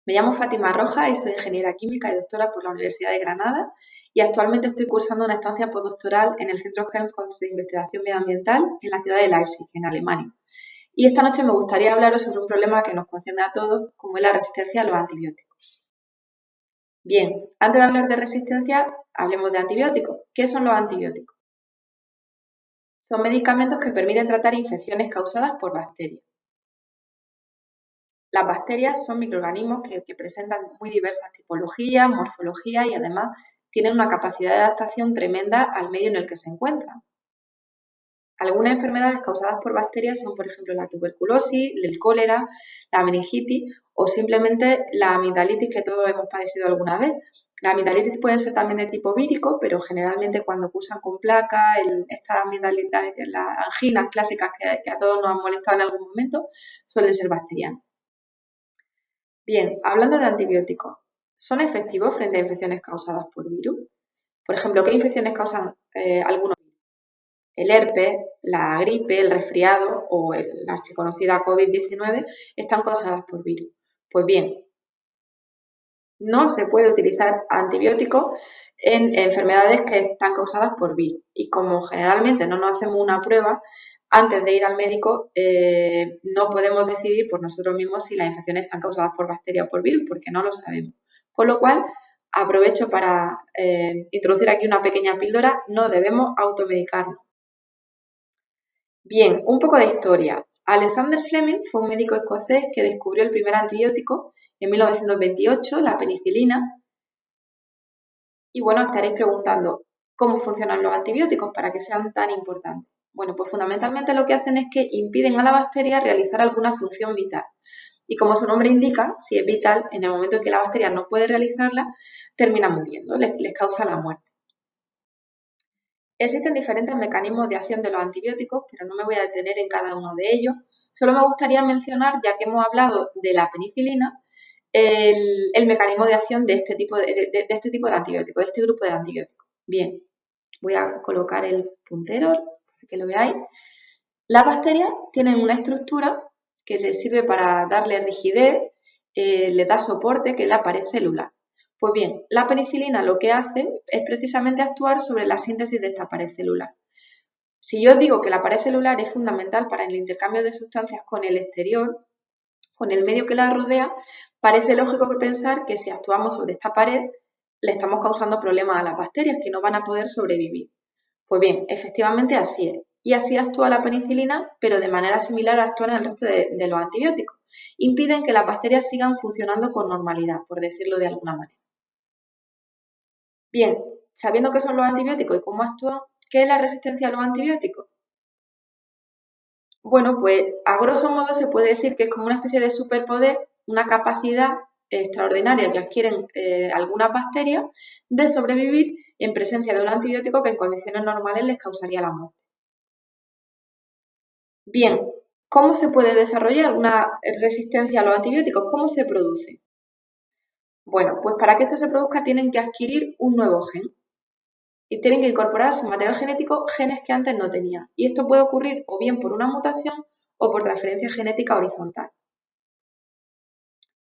Me llamo Fátima Rojas y soy ingeniera química y doctora por la Universidad de Granada y actualmente estoy cursando una estancia postdoctoral en el Centro Helmholtz de Investigación Medioambiental en la ciudad de Leipzig, en Alemania. Y esta noche me gustaría hablaros sobre un problema que nos concierne a todos, como es la resistencia a los antibióticos. Bien, antes de hablar de resistencia, hablemos de antibióticos. ¿Qué son los antibióticos? Son medicamentos que permiten tratar infecciones causadas por bacterias. Las bacterias son microorganismos que presentan muy diversas tipologías, morfologías y además tienen una capacidad de adaptación tremenda al medio en el que se encuentran. Algunas enfermedades causadas por bacterias son, por ejemplo, la tuberculosis, el cólera, la meningitis o simplemente la amigdalitis que todos hemos padecido alguna vez. La amigdalitis puede ser también de tipo vírico, pero generalmente cuando cursan con placa, estas amigdalitis, las anginas clásicas que a todos nos han molestado en algún momento, suelen ser bacterianas. Bien, hablando de antibióticos, ¿son efectivos frente a infecciones causadas por virus? Por ejemplo, ¿qué infecciones causan algunos virus? El herpes, la gripe, el resfriado o la archiconocida COVID-19 están causadas por virus. Pues bien, no se puede utilizar antibióticos en enfermedades que están causadas por virus. Y como generalmente no nos hacemos una prueba, antes de ir al médico no podemos decidir por nosotros mismos si las infecciones están causadas por bacteria o por virus, porque no lo sabemos. Con lo cual, aprovecho para introducir aquí una pequeña píldora, no debemos automedicarnos. Bien, un poco de historia. Alexander Fleming fue un médico escocés que descubrió el primer antibiótico en 1928, la penicilina. Y bueno, estaréis preguntando, ¿cómo funcionan los antibióticos para que sean tan importantes? Bueno, pues fundamentalmente lo que hacen es que impiden a la bacteria realizar alguna función vital. Y como su nombre indica, si es vital, en el momento en que la bacteria no puede realizarla, termina muriendo, les causa la muerte. Existen diferentes mecanismos de acción de los antibióticos, pero no me voy a detener en cada uno de ellos. Solo me gustaría mencionar, ya que hemos hablado de la penicilina, el mecanismo de acción de este tipo de antibióticos, de este grupo de antibióticos. Bien, voy a colocar el puntero para que lo veáis. Las bacterias tienen una estructura que les sirve para darle rigidez, les da soporte, que es la pared celular. Pues bien, la penicilina lo que hace es precisamente actuar sobre la síntesis de esta pared celular. Si yo os digo que la pared celular es fundamental para el intercambio de sustancias con el exterior, con el medio que la rodea, parece lógico que pensar que si actuamos sobre esta pared le estamos causando problemas a las bacterias que no van a poder sobrevivir. Pues bien, efectivamente así es. Y así actúa la penicilina, pero de manera similar actúa en el resto de los antibióticos. Impiden que las bacterias sigan funcionando con normalidad, por decirlo de alguna manera. Bien, sabiendo qué son los antibióticos y cómo actúan, ¿qué es la resistencia a los antibióticos? Bueno, pues a grosso modo se puede decir que es como una especie de superpoder, una capacidad extraordinaria que adquieren algunas bacterias de sobrevivir en presencia de un antibiótico que en condiciones normales les causaría la muerte. Bien, ¿cómo se puede desarrollar una resistencia a los antibióticos? ¿Cómo se produce? Bueno, pues para que esto se produzca tienen que adquirir un nuevo gen y tienen que incorporar a su material genético genes que antes no tenían. Y esto puede ocurrir o bien por una mutación o por transferencia genética horizontal.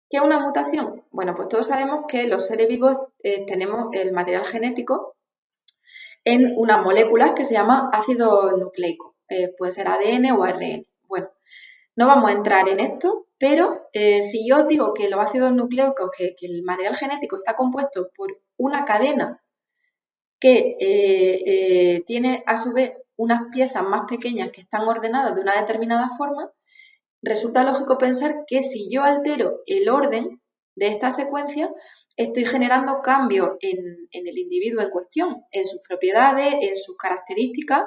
¿Qué es una mutación? Bueno, pues todos sabemos que los seres vivos tenemos el material genético en unas moléculas que se llama ácido nucleico. Puede ser ADN o ARN. Bueno, no vamos a entrar en esto, pero si yo os digo que los ácidos nucleicos, que el material genético está compuesto por una cadena que tiene a su vez unas piezas más pequeñas que están ordenadas de una determinada forma, resulta lógico pensar que si yo altero el orden de esta secuencia, estoy generando cambios en el individuo en cuestión, en sus propiedades, en sus características,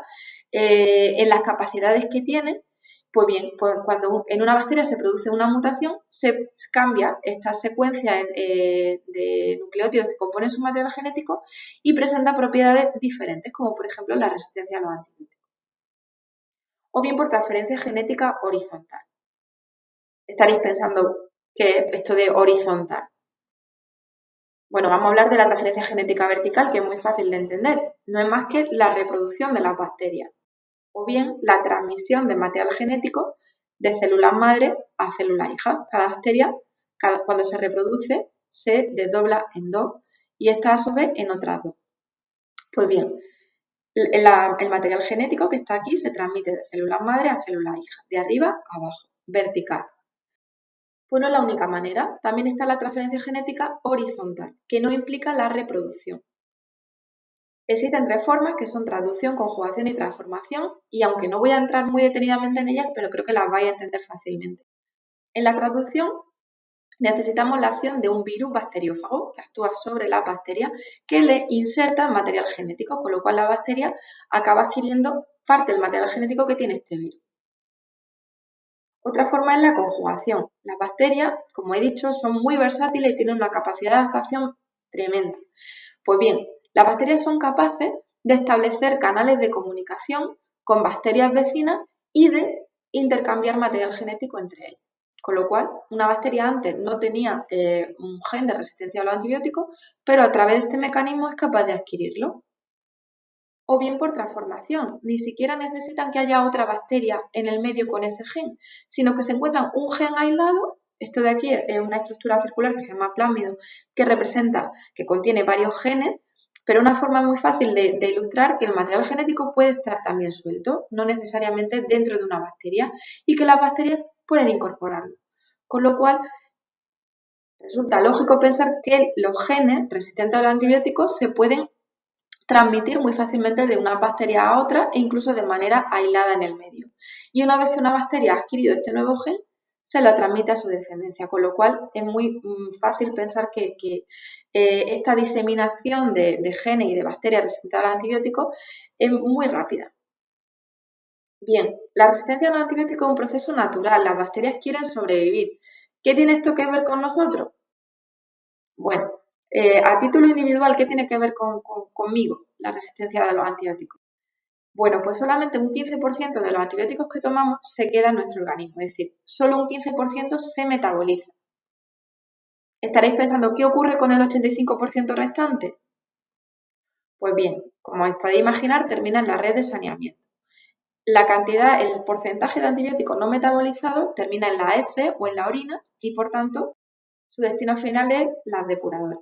en las capacidades que tiene. Pues bien, pues cuando en una bacteria se produce una mutación, se cambia esta secuencia de nucleótidos que componen su material genético y presenta propiedades diferentes, como por ejemplo la resistencia a los antibióticos. O bien por transferencia genética horizontal. Estaréis pensando, ¿qué es esto de horizontal? Bueno, vamos a hablar de la transferencia genética vertical, que es muy fácil de entender. No es más que la reproducción de las bacterias, o bien la transmisión de material genético de células madre a células hijas. Cada bacteria Cuando se reproduce, se desdobla en dos y esta a su vez en otras dos. Pues bien, el material genético que está aquí se transmite de células madre a células hijas, de arriba a abajo, vertical. Pues no es la única manera, también está la transferencia genética horizontal, que no implica la reproducción. Existen tres formas que son traducción, conjugación y transformación, y aunque no voy a entrar muy detenidamente en ellas, pero creo que las vais a entender fácilmente. En la traducción necesitamos la acción de un virus bacteriófago que actúa sobre las bacterias que le inserta material genético, con lo cual la bacteria acaba adquiriendo parte del material genético que tiene este virus. Otra forma es la conjugación. Las bacterias, como he dicho, son muy versátiles y tienen una capacidad de adaptación tremenda. Pues bien, las bacterias son capaces de establecer canales de comunicación con bacterias vecinas y de intercambiar material genético entre ellas. Con lo cual, una bacteria antes no tenía un gen de resistencia a los antibióticos, pero a través de este mecanismo es capaz de adquirirlo. O bien por transformación, ni siquiera necesitan que haya otra bacteria en el medio con ese gen, sino que se encuentran un gen aislado. Esto de aquí es una estructura circular que se llama plásmido, que contiene varios genes, pero una forma muy fácil de ilustrar que el material genético puede estar también suelto, no necesariamente dentro de una bacteria, y que las bacterias pueden incorporarlo. Con lo cual, resulta lógico pensar que los genes resistentes a los antibióticos se pueden transmitir muy fácilmente de una bacteria a otra e incluso de manera aislada en el medio. Y una vez que una bacteria ha adquirido este nuevo gen, se lo transmite a su descendencia, con lo cual es muy fácil pensar que esta diseminación de genes y de bacterias resistentes a los antibióticos es muy rápida. Bien, la resistencia a los antibióticos es un proceso natural, las bacterias quieren sobrevivir. ¿Qué tiene esto que ver con nosotros? Bueno, a título individual, ¿qué tiene que ver conmigo la resistencia a los antibióticos? Bueno, pues solamente un 15% de los antibióticos que tomamos se queda en nuestro organismo, es decir, solo un 15% se metaboliza. Estaréis pensando, ¿qué ocurre con el 85% restante? Pues bien, como os podéis imaginar, termina en la red de saneamiento. El porcentaje de antibióticos no metabolizados termina en la heces o en la orina y, por tanto, su destino final es las depuradoras.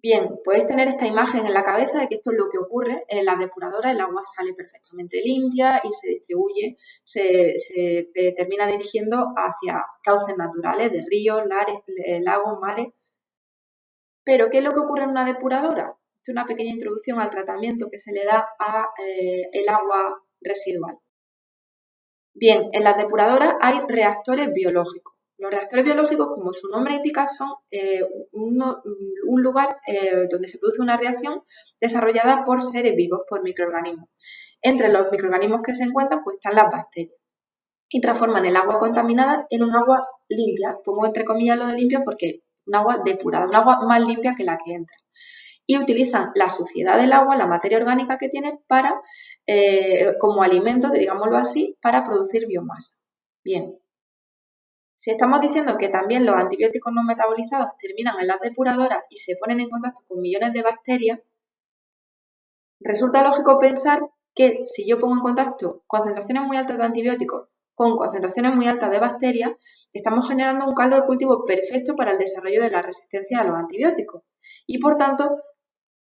Bien, podéis tener esta imagen en la cabeza de que esto es lo que ocurre en las depuradoras, el agua sale perfectamente limpia y se distribuye, se termina dirigiendo hacia cauces naturales de ríos, lagos, mares. Pero, ¿qué es lo que ocurre en una depuradora? Esto es una pequeña introducción al tratamiento que se le da a el agua residual. Bien, en las depuradoras hay reactores biológicos. Los reactores biológicos, como su nombre indica, son un lugar donde se produce una reacción desarrollada por seres vivos, por microorganismos. Entre los microorganismos que se encuentran pues, están las bacterias y transforman el agua contaminada en un agua limpia. Pongo entre comillas lo de limpia porque un agua depurada, un agua más limpia que la que entra. Y utilizan la suciedad del agua, la materia orgánica que tiene, como alimento, digámoslo así, para producir biomasa. Bien, si estamos diciendo que también los antibióticos no metabolizados terminan en las depuradoras y se ponen en contacto con millones de bacterias, resulta lógico pensar que si yo pongo en contacto concentraciones muy altas de antibióticos con concentraciones muy altas de bacterias, estamos generando un caldo de cultivo perfecto para el desarrollo de la resistencia a los antibióticos y, por tanto,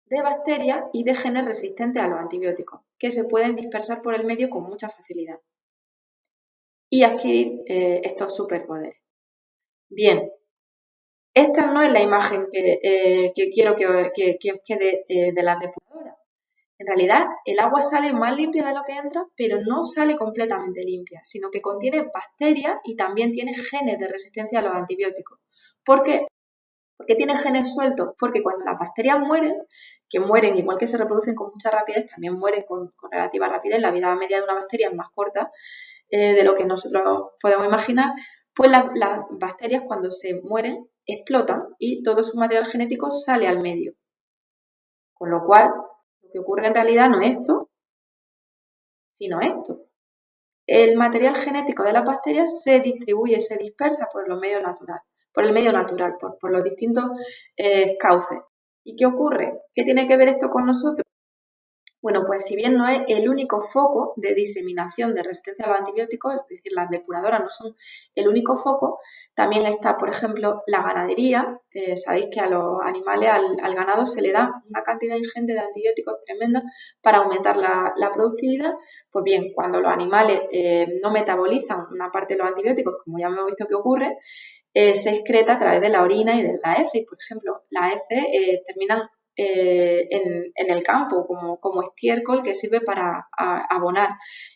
de bacterias y de genes resistentes a los antibióticos, que se pueden dispersar por el medio con mucha facilidad y adquirir estos superpoderes. Bien, esta no es la imagen que quiero que os quede de las depuradoras. En realidad, el agua sale más limpia de lo que entra, pero no sale completamente limpia, sino que contiene bacterias y también tiene genes de resistencia a los antibióticos. ¿Por qué? ¿Por qué tiene genes sueltos? Porque cuando las bacterias mueren, que mueren igual que se reproducen con mucha rapidez, también mueren con relativa rapidez, la vida media de una bacteria es más corta de lo que nosotros podemos imaginar, pues las bacterias cuando se mueren explotan y todo su material genético sale al medio. Con lo cual, lo que ocurre en realidad no es esto, sino esto. El material genético de las bacterias se distribuye, se dispersa por el medio natural, por los distintos cauces. ¿Y qué ocurre? ¿Qué tiene que ver esto con nosotros? Bueno, pues si bien no es el único foco de diseminación de resistencia a los antibióticos, es decir, las depuradoras no son el único foco, también está, por ejemplo, la ganadería. Sabéis que a los animales, al ganado, se le da una cantidad ingente de antibióticos tremenda para aumentar la productividad. Pues bien, cuando los animales no metabolizan una parte de los antibióticos, como ya hemos visto que ocurre, se excreta a través de la orina y de las heces. Por ejemplo, las heces terminan en el campo como estiércol que sirve para abonar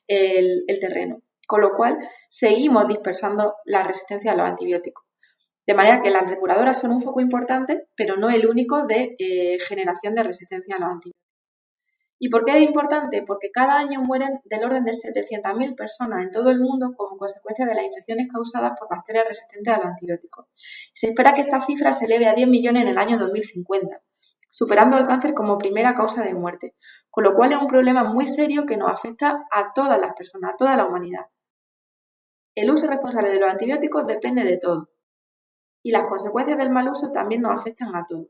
el terreno. Con lo cual, seguimos dispersando la resistencia a los antibióticos. De manera que las depuradoras son un foco importante, pero no el único de generación de resistencia a los antibióticos. ¿Y por qué es importante? Porque cada año mueren del orden de 700.000 personas en todo el mundo como consecuencia de las infecciones causadas por bacterias resistentes a los antibióticos. Se espera que esta cifra se eleve a 10 millones en el año 2050, superando al cáncer como primera causa de muerte, con lo cual es un problema muy serio que nos afecta a todas las personas, a toda la humanidad. El uso responsable de los antibióticos depende de todo, y las consecuencias del mal uso también nos afectan a todos.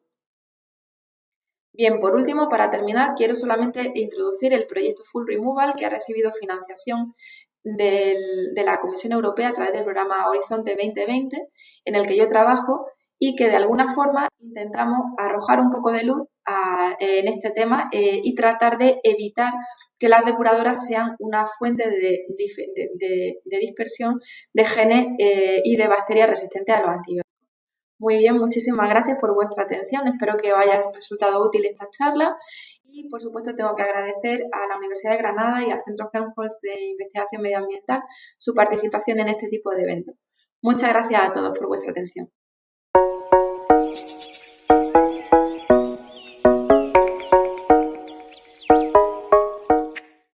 Bien, por último, para terminar, quiero solamente introducir el proyecto Full Removal, que ha recibido financiación de la Comisión Europea a través del programa Horizonte 2020, en el que yo trabajo y que de alguna forma intentamos arrojar un poco de luz en este tema y tratar de evitar que las depuradoras sean una fuente de dispersión de genes y de bacterias resistentes a los antibióticos. Muy bien, muchísimas gracias por vuestra atención. Espero que os haya resultado útil esta charla y, por supuesto, tengo que agradecer a la Universidad de Granada y al Centro Helmholtz de Investigación Medioambiental su participación en este tipo de eventos. Muchas gracias a todos por vuestra atención.